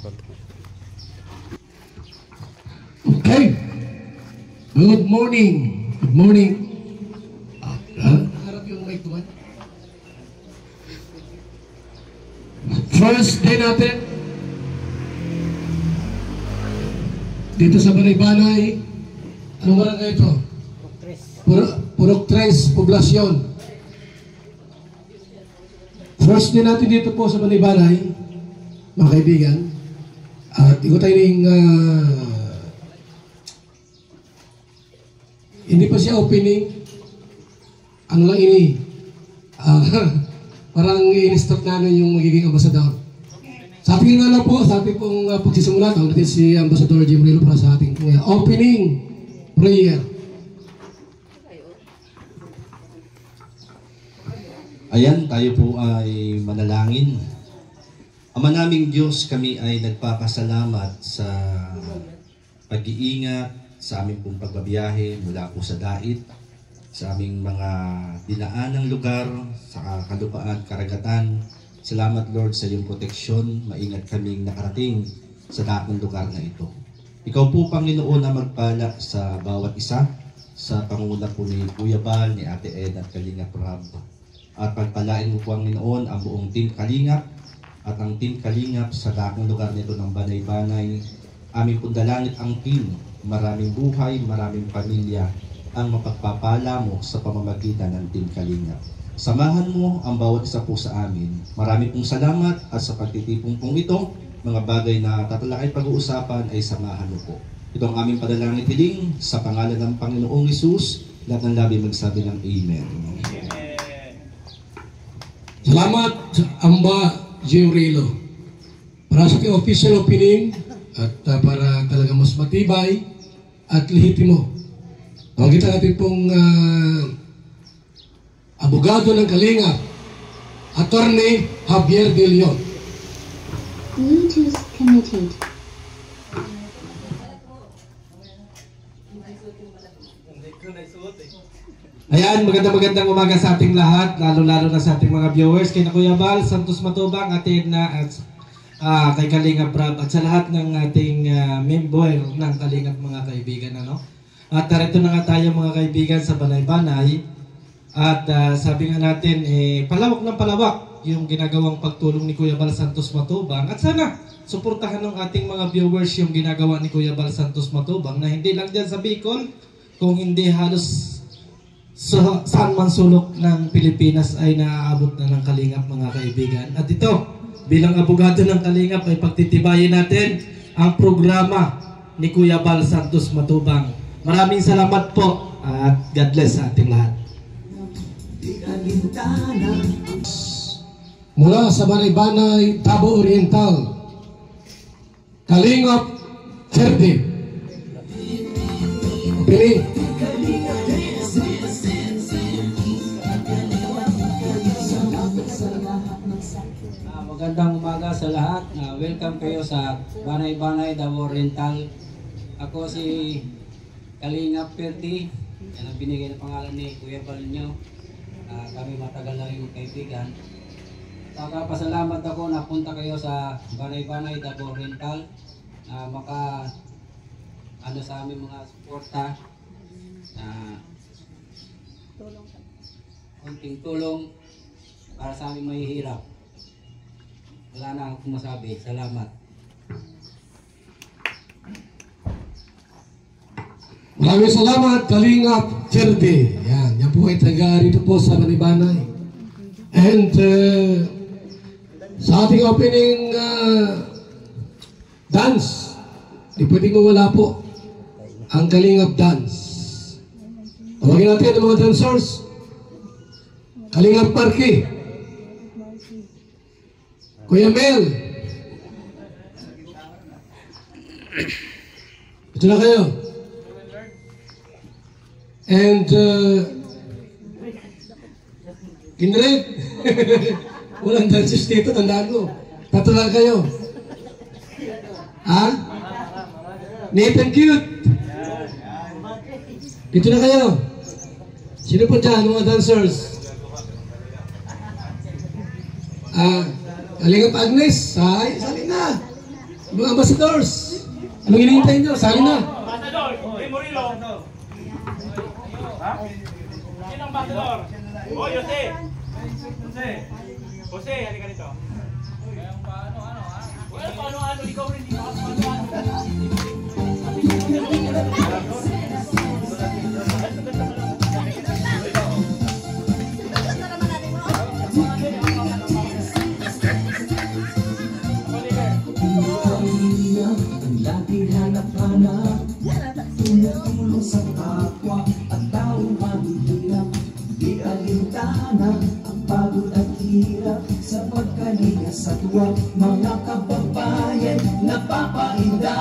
Okay. Good morning. Good morning. Harap yung mic naman. First day natin dito sa Banay-Banay. Anong barangay ito? Purok 3, Poblasyon. First day natin dito po sa Banay-Banay, mga kaibigan. At ikaw tayo ng hindi pa siya opening. Ano lang ini? Parang in-start namin yung magiging ambasador. Sa ating nga lang po, sa ating pong pagsisimula, tawag natin si Ambassador Jim Rilo para sa ating opening prayer. Ayan, tayo po ay manalangin. Ama naming Diyos, kami ay nagpapasalamat sa pag-iingat, sa aming pong pagbabiyahe mula po sa dait, sa aming mga dinaanang lugar, sa kalupaan, karagatan. Salamat Lord sa iyong proteksyon, maingat kaming nakarating sa dakong lugar na ito. Ikaw po Panginoon na magpala sa bawat isa, sa panguna po ni Kuya Bal, ni Ate Ed at Kalingap Rab. At pagpalain mo Panginoon ang buong Team Kalingap at ang Team Kalingap sa dakong lugar nito ng Banay-Banay. Aming pundalangit ang team, maraming buhay, maraming pamilya ang mapagpapala mo sa pamamagitan ng Team Kalingap. Samahan mo ang bawat isa po sa amin. Maraming pong salamat at sa pagtitipong pong ito, mga bagay na tatalakay pag-uusapan ay samahan mo po. Ito ang aming padalangin hiling sa pangalan ng Panginoong Hesus. Lahat ng labi magsabi ng Amen. Salamat Amba Jim Rilo para sa ating official opening at para talaga mas matibay at lehitimo. Tawagin natin pong abogado ng Kalingap, Attorney Javier De Leon. Bluetooth committed. Ayan, magandang umaga sa ating lahat, lalo-lalo na sa ating mga viewers, kay Kuya Bal, Santos Matubang, Ate Edna, at kay Kalingap Rab, at sa lahat ng ating member ng Kalingap mga kaibigan. At narito na nga tayo mga kaibigan sa Banay-Banay, at sabi nga natin, palawak ng palawak yung ginagawang pagtulong ni Kuya Bal Santos Matubang, at sana suportahan ng ating mga viewers yung ginagawa ni Kuya Bal Santos Matubang na hindi lang dyan sa Bicol, kung hindi halos sa saan man sulok ng Pilipinas ay naaabot na ng Kalingap mga kaibigan. At ito, bilang abogado ng Kalingap ay pagtitibayin natin ang programa ni Kuya Bal Santos Matubang. Maraming salamat po at God bless sa ating lahat. Mula sa Banay-Banay, Tabo Oriental, Kalingap Ferde. Pili. Magandang umaga sa lahat. Welcome kayo sa Banay-Banay, Tabo Oriental. Ako si Kalingap Ferde. Yan ang binigay na pangalan ni Kuya Bal nyo. Kami matagal na yung kaibigan. Pasalamat ako na punta kayo sa Banay-Banay, Tabo Oriental. Maka sa aming mga suporta. Kunting tulong para sa aming mahihirap. Wala na akong masabi. Salamat. Maraming salamat, Kalingap Ferde. Yan po ay taga rito po sa Banay-Banay. And sa ating opening dance, di pwedeng mawala po ang Kalingap Dance. Tawagin natin ang mga dancers. Kalingap Parky, Kuya Mel. Ito na kayo. And Kindred. Walang dancers dito, tandaan mo. Tatlo lang kayo. Ha? Nathan Cute. Dito na kayo. Sino po dyan, mga dancers? Kalingap Agnes. Ay, salin na. Mga ambassadors, anong hinihintay nyo? Sali na. Ambassador, Murilo. Ha? Sino ang ambassador? Oh, Jose. Jose, halika dito. Well, paano, ikaw rin dito. Tumutulong sa kapwa at taong mahihirap. Di alintana ang pagod at hirap sa pagkalinga sa tuwa. Mga kababayan napapainda.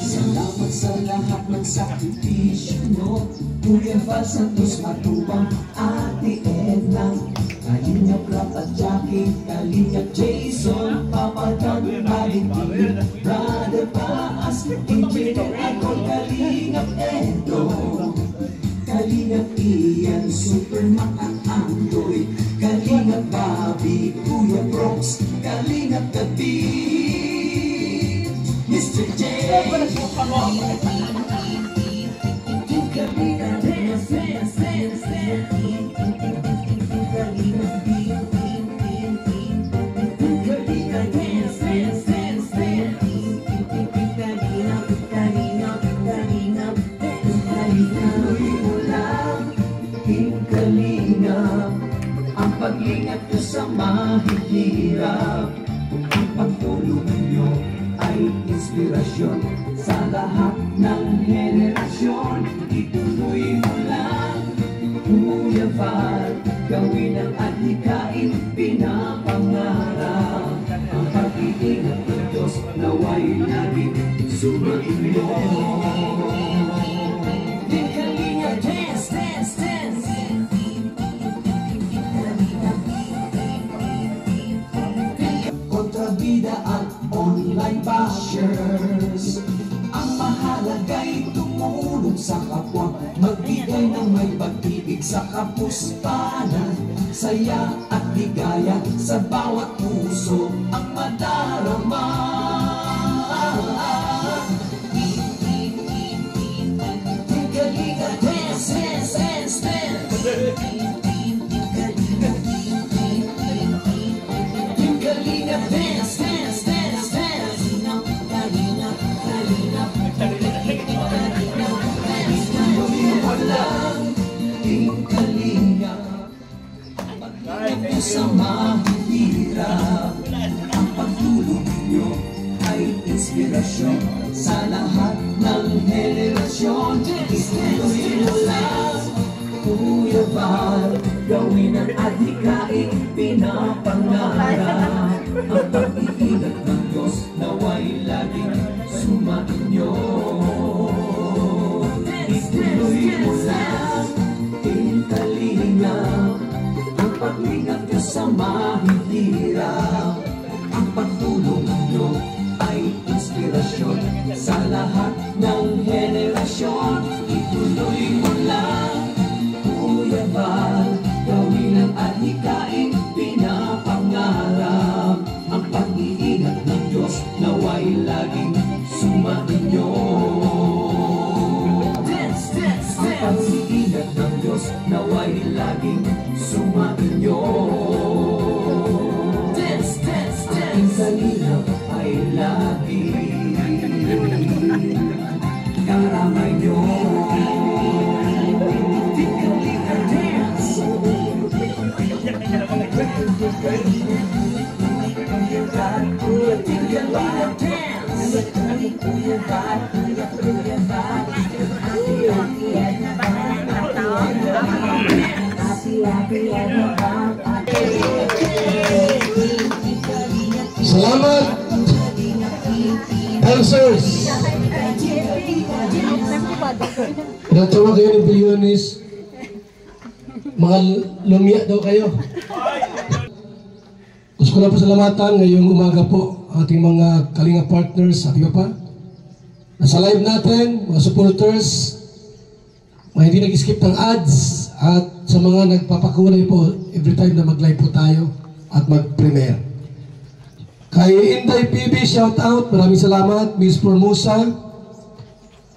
Salamat sa lahat ng sakripisyo nyo. Kuya Val Santos Matubang, Ate Edna, Kalingap Rap at Jackie, Kalingap Jason, Papa Don, Valentin, Brother Paas, Engineer Ako, Kalingap Edo, Kalingap Ian, Super Maka-Andoy, Kalingap Bobby, Kuya Brooks, Kalingap David, Mr. J. Ang paglingap nyo sa mahihirap, ang pagtulong nyo ay inspirasyon sa lahat ng henerasyon. Ituloy mo lang, Kuya Val, gawin ang adhikain pinapangarap. Ang pag-iingat ng Diyos naway laging sumainyo. Kalinga, dance, dance, dance. Kontrabida at online bashers, ang mahalaga'y tumulong sa kapwa, magbigay ng may pag-ibig sa kapuspanan, saya at ligaya sa bawat puso ang madarama. Kalinga, dance, dance, dance, dance. Kalinga, dance, dance, dance, dance. Kalinga, Kalinga, walang Kalinga. Pag-ibig sa mahihirap, ang pagtulong nyo ay inspirasyon sa lahat ng henerasyon. Ituloy mo lang, Kuya Val, gawin ang adhikain pinapangarap. Ang pag-iingat ng Diyos naway laging sumainyo. Ituloy mo lang, Kalinga, ang paglingap nyo sa mahihirap. Ang pagtulong nyo ay inspirasyon sa lahat ng henerasyon. Ituloy mo lang, Kuya Val, gawin ang adhikain pinapangarap. Ang pag-iingat ng Diyos naway laging sumainyo. Dance, dance, dance. Ang pag-iingat ng Diyos naway laging sumainyo. Dance, dance, dance. Ang kalingap ay laging karamay nyo. Kalinga, dance. Salamat, dancers. Natawa kayo ng Billionis. Mga lumya daw kayo. Gusto ko na pasalamatan ngayong umaga po ating mga Kalinga partners at iba pa. Nasa live natin, mga supporters, mga hindi nag-skip ng ads, at sa mga nagpapakulay po every time na mag-live po tayo at mag-premiere. Kay Inday PB, shout out, maraming salamat. Miss Formosa,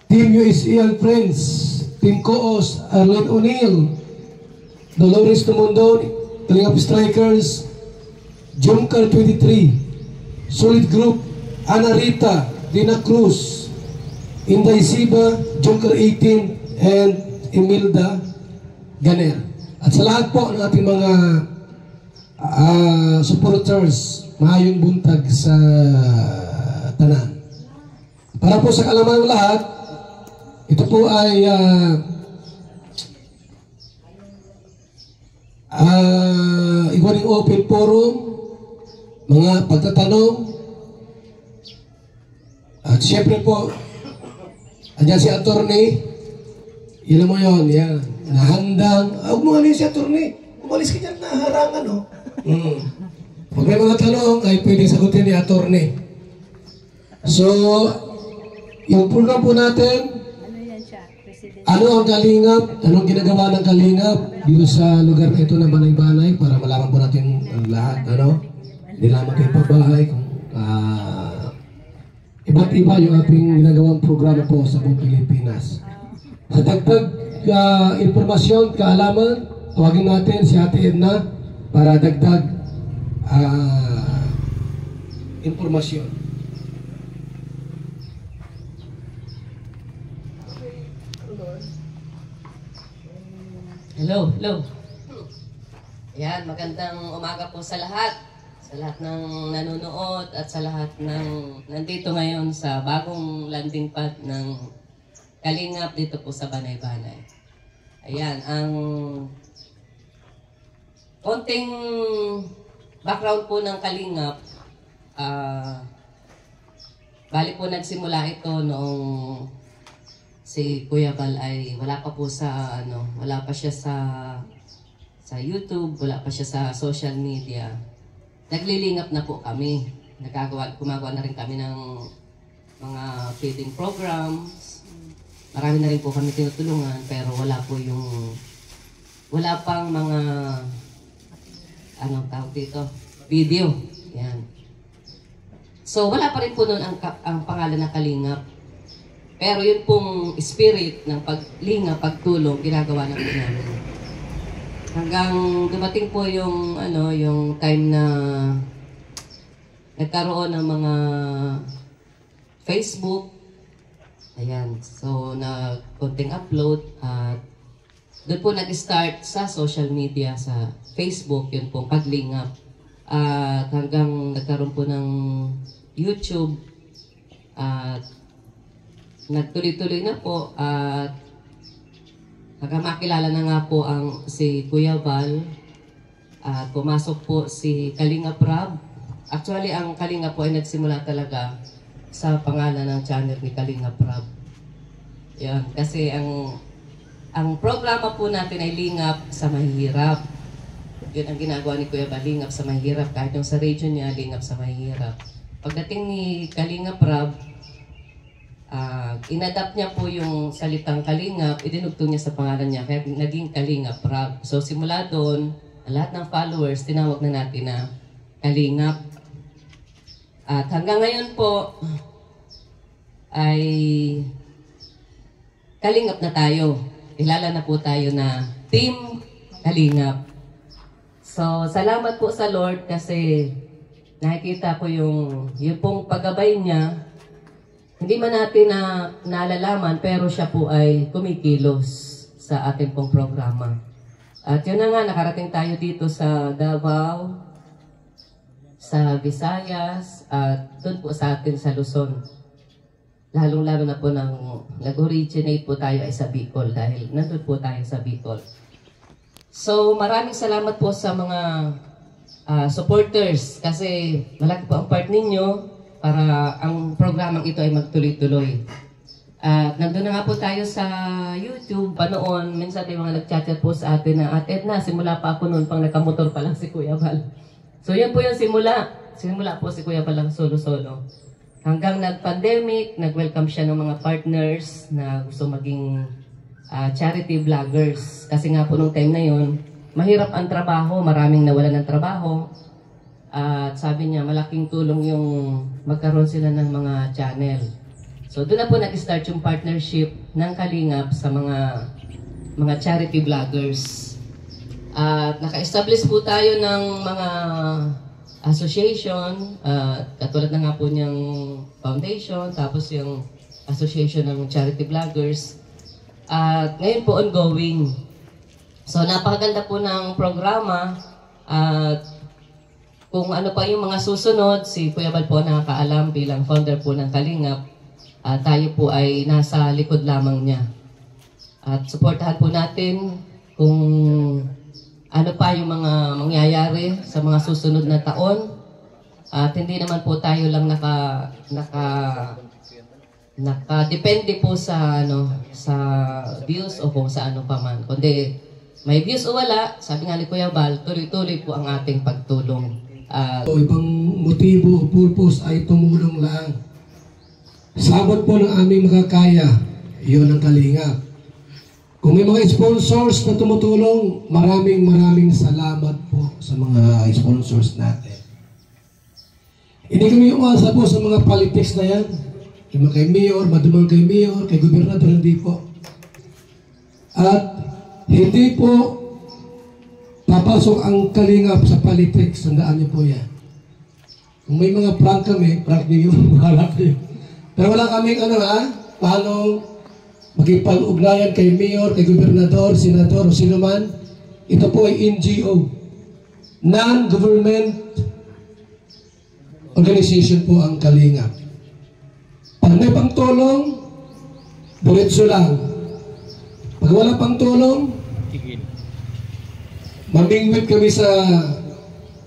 Team USE and Friends, Team Coos, Arlene O'Neill, Dolores Tumundo, Kalingap Strikers, Jumcar 23, Solid Group, Ana Rita, Dina Cruz, Inday Siba, Jumcar 18, and Imelda Ganer. At sa lahat po ng ating mga supporters, maayong buntag sa tanan. Para po sa kalaman ng lahat, ito po ay iwaning open forum, mga pagtatanong, at siyempre po, andyan si attorney, ilan mo yun, yan, nahandang, huwag mo alin si attorney, umalis ka dyan, naharangan, no? Pag may mga tanong, ay pwedeng sagutin ni attorney. So, yung program po natin, ano ang Kalingap, anong ginagawa ng Kalingap dito sa lugar na ito na Banay-Banay para malaman po natin ang lahat, ano? Hindi lamang kayo pabahay, kung iba't iba yung ating ginagawang programa po sa buong Pilipinas. Sa dagdag informasyon, kaalaman, tawagin natin si Ate Edna para dagdag informasyon. Hello. Ayan, magandang umaga po sa lahat ng nanonood at sa lahat ng nandito ngayon sa bagong landing pad ng Kalingap dito po sa Banay-Banay. Ayan, ang konting background po ng Kalingap, bali po nagsimula ito noong si Kuya Bal ay wala pa po sa wala pa siya sa YouTube, wala pa siya sa social media. Naglilingap na po kami. Gumagawa na rin kami ng mga feeding programs. Marami na rin po kami tinutulungan pero wala pang mga tawag dito, video. Yan. So wala pa rin po noon ang pangalan ng Kalingap. Pero yun pong spirit ng paglinga, pagtulong, ginagawa na po namin. Hanggang dumating po yung time na nagkaroon ng mga Facebook. Ayan, so na konting upload at doon po nag-start sa social media, sa Facebook, yun pong paglingap. At hanggang nagkaroon po ng YouTube at nagtuloy-tuloy na po at hanggang makilala na nga po si Kuya Val at pumasok po si Kalinga Prab. Actually, ang Kalinga po ay nagsimula talaga sa pangalan ng channel ni Kalinga Prab. Yan, kasi ang programa po natin ay Lingap sa Mahihirap. Yun ang ginagawa ni Kuya Val, Lingap sa Mahihirap. Kahit yung sa radio niya, Lingap sa Mahihirap. Pagdating ni Kalinga Prab, inadapt niya po yung salitang Kalingap, idinugtong niya sa pangalan niya, kaya naging Kalingap Prab. So simula doon, lahat ng followers, tinawag na natin na Kalingap. At hanggang ngayon po, ay Kalingap na tayo. Ilala na po tayo na Team Kalingap. So salamat po sa Lord kasi nakikita ko yung pong paggabay niya. Hindi man natin naalalaman pero siya po ay kumikilos sa ating pong programa. At yun na nga, nakarating tayo dito sa Davao, sa Visayas, at doon po sa atin sa Luzon. Lalong-lalo na po nag-originate po tayo ay sa Bicol dahil nandun po tayo sa Bicol. So maraming salamat po sa mga supporters kasi malaki po ang part ninyo para ang programang ito ay magtuloy-tuloy. At nandun na nga po tayo sa YouTube, panoon, minsan may mga nag-chat po sa atin na, Ate Edna, simula pa ako noon, pang nakamotor pa lang si Kuya Val. So yan po yung simula. sinimula po si Kuya Balang solo-solo. Hanggang nag-pandemic, nag-welcome siya ng mga partners na gusto maging charity vloggers. Kasi nga po nung time na yon, mahirap ang trabaho, maraming nawalan ng trabaho. At sabi niya, malaking tulong yung magkaroon sila ng mga channel. So doon na po nag-start yung partnership ng Kalingap sa mga charity vloggers. At naka-establish po tayo ng mga association, katulad na nga po niyang foundation, tapos yung association ng charity vloggers. At ngayon po ongoing. So napakaganda po ng programa. At kung ano pa yung mga susunod, si Kuya Bal po nakakaalam bilang founder po ng Kalingap. Tayo po ay nasa likod lamang niya. At supportahan po natin kung ano pa yung mga mangyayari sa mga susunod na taon. At hindi naman po tayo lang nakadepende po sa sa views o kung sa ano pa man. Kundi may views o wala, sabi nga ni Kuya Bal, tuloy-tuloy po ang ating pagtulong. Ibang motibo o purpose ay tumulong lang. Sabot po ng aming makakaya, yun ang Kalingap. Kung may mga sponsors na tumutulong, maraming salamat po sa mga sponsors natin. Hindi kami umasa po sa mga politics na yan. Yung kay Mayor, madumang kay Mayor, kay Gobernador, hindi po. At hindi po papasok ang Kalingap sa politics. Tandaan niyo po yan. Kung may mga prank kami, prank niyo yun, bahala kayo. Pero wala kaming paano magipag-ugnayan kay Mayor, kay Gobernador, Senador, o sino man. Ito po ay NGO. Non-government organization po ang Kalingap. Pag may pangtulong, diretso lang. Pag wala pang tulong, mamingwit kami sa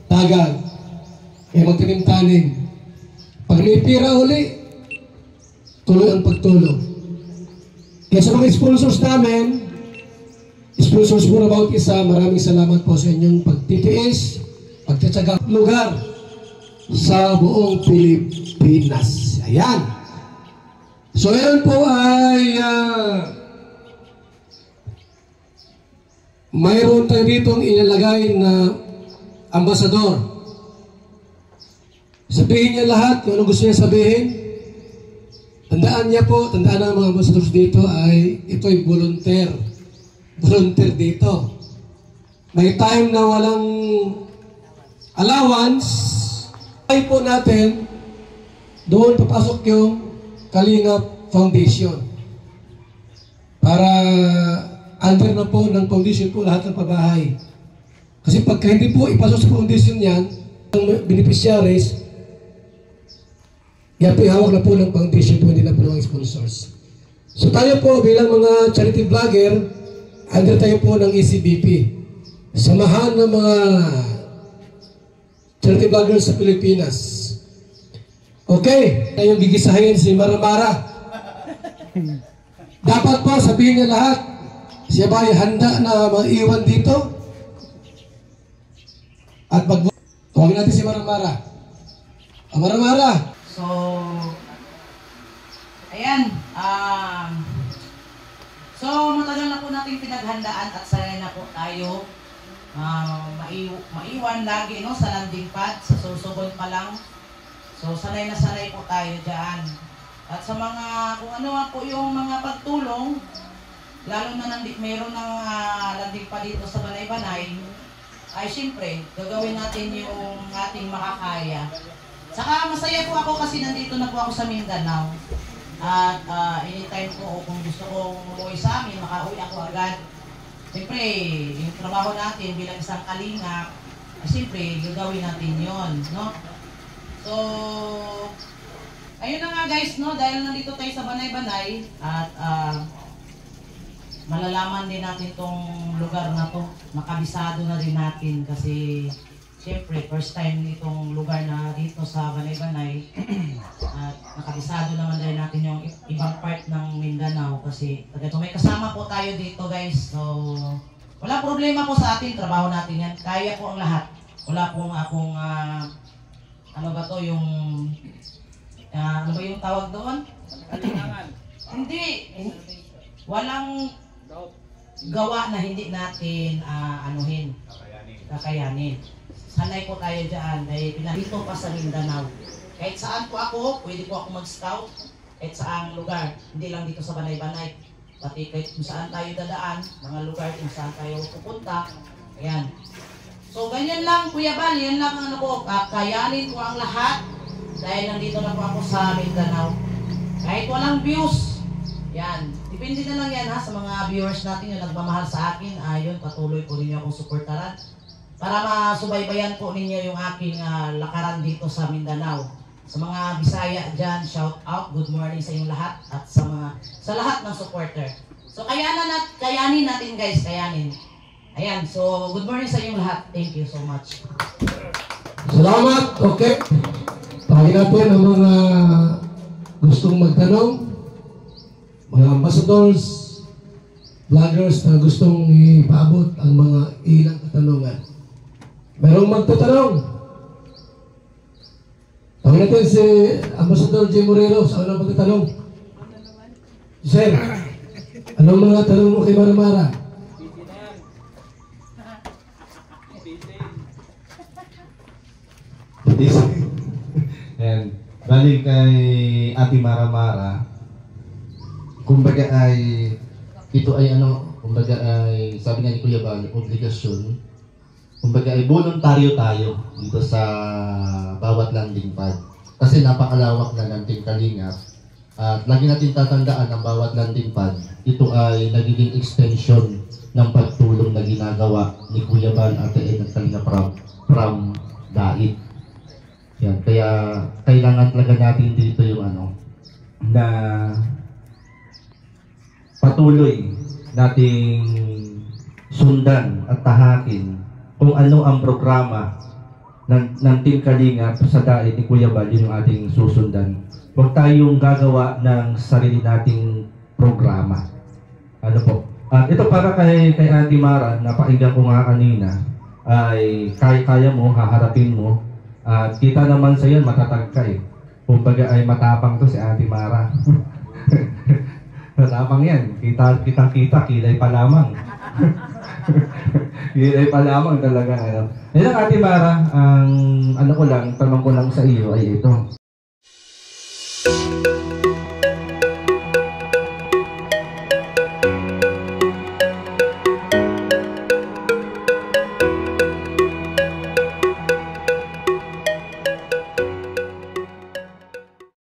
tagal. Kaya magtanim-tanim. Pag may pira uli, tuloy ang pagtulong. Kaya sa mga sponsors namin, sponsors po na bawat isa, maraming salamat po sa inyong pagtitiis, pagtatsaga lugar sa buong Pilipinas. Ayan. So, ayan po ay mayroon tayo dito ilalagay na ambasador. Sabihin niya lahat kung ano gusto niya sabihin. Tandaan niya po, tandaan ng mga ambassadors dito ay ito'y volunteer. Volunteer dito. May time na walang allowance. Ay po natin, doon papasok yung Kalingap Foundation. Para under na po ng foundation po lahat ng pabahay. Kasi pagka hindi po ipasok sa foundation yan, ang beneficiaries, yan po ihawak na po ng foundation po, hindi na po ng sponsors. So tayo po bilang mga charity vlogger, under tayo po ng ECBP. Samahan ng mga charity vloggers sa Pilipinas. Okay, tayong gigisahin si Maramara. Dapat po sabihin niya lahat, siya ba ay handa na maiwan dito? At tawagin natin si Maramara. Maramara! So, ayan. So, matagal na po natin pinaghandaan at sanay na po tayo maiwan lagi sa landing pad, sa susubon pa lang. So, sanay na sanay po tayo dyan. At sa mga, kung ano nga po yung mga pagtulong, lalo na mayroon ng landing pad dito sa Banay-Banay, ay siyempre, gagawin natin yung ating makakaya. Saka masaya po ako kasi nandito na po ako sa Mindanao. At anytime po kung gusto kong umuwi sa amin, makauwi ako agad. Siyempre, yung trabaho natin bilang isang Kalingap, siyempre, gagawin natin yon, no? So, ayun na nga guys, no? Dahil nandito tayo sa Banay-Banay at malalaman din natin tong lugar na to. Makabisado na rin natin kasi siyempre, first time itong lugar na dito sa Banay-Banay. At nakabisado naman rin natin yung ibang part ng Mindanao kasi may kasama po tayo dito guys. So, wala problema po sa atin, trabaho natin yan. Kaya po ang lahat. Wala pong akong ano ba to, yung, ano ba yung tawag doon? Hindi. Walang gawa na hindi natin kakayanin. Sanay po tayo dyan dahil pinarito pa sa Mindanao. Kahit saan po ako, pwede po ako mag-scout. Kahit saang lugar, hindi lang dito sa Banay-Banay. Pati kahit kung saan tayo dadaan, mga lugar kung saan tayo pupunta. Ayan. So ganyan lang Kuya Bal, yan lang ang kayanin ko ang lahat. Dahil nandito na po ako sa Mindanao. Kahit walang views, yan. Depende na lang yan ha sa mga viewers natin yung nagmamahal sa akin. Ayun, patuloy po ninyo akong suportaran. Para masubaybayan po ninyo yung aking lakaran dito sa Mindanao. Sa mga Bisaya dyan, shout out, good morning sa inyong lahat at sa lahat ng supporter. So kayanin natin guys, kayanin. Ayan, so good morning sa inyong lahat. Thank you so much. Salamat. Okay. Tawagin natin ang mga gustong magtanong, mga ambassadors, vloggers na gustong ipaabot ang mga ilang katanungan. Merong magtatanong. Tawagin natin si Ambassador J. Morelo sa unang pagtatanong. Sir, anong mga tanong mo kay Mara? And balik kay Ate Mara, kumbaga ay ito ay kumbaga ay sabi nga ni Kuya Bal, obligasyon. Kumbaga ay voluntaryo tayo dito sa bawat landing pad. Kasi napakalawak na ng Team Kalingap. At lagi natin tatandaan ang bawat landing pad, ito ay nagiging extension ng pagtulong na ginagawa ni Kuya Bal at ng Kalingap from Dait. Yan, kaya kailangan talaga natin dito yung na patuloy nating sundan at tahakin kung ano ang programa ng Team Kalingap sa Dait ni Kuya Bal, yun yung ating susundan. Huwag tayong gagawa ng sarili nating programa. Ano po? At ito para kay Ate Mara, napakinggan ko nga kanina, ay kaya mo, haharapin mo. At kita naman sa yan, matatag ka eh. Kumbaga ay matapang to si Ate Mara. Matapang yan. Kita, kilay pa lamang. Kilay pa lamang talaga. Yan ang Ate Mara, ang tanong ko lang sa iyo ay ito.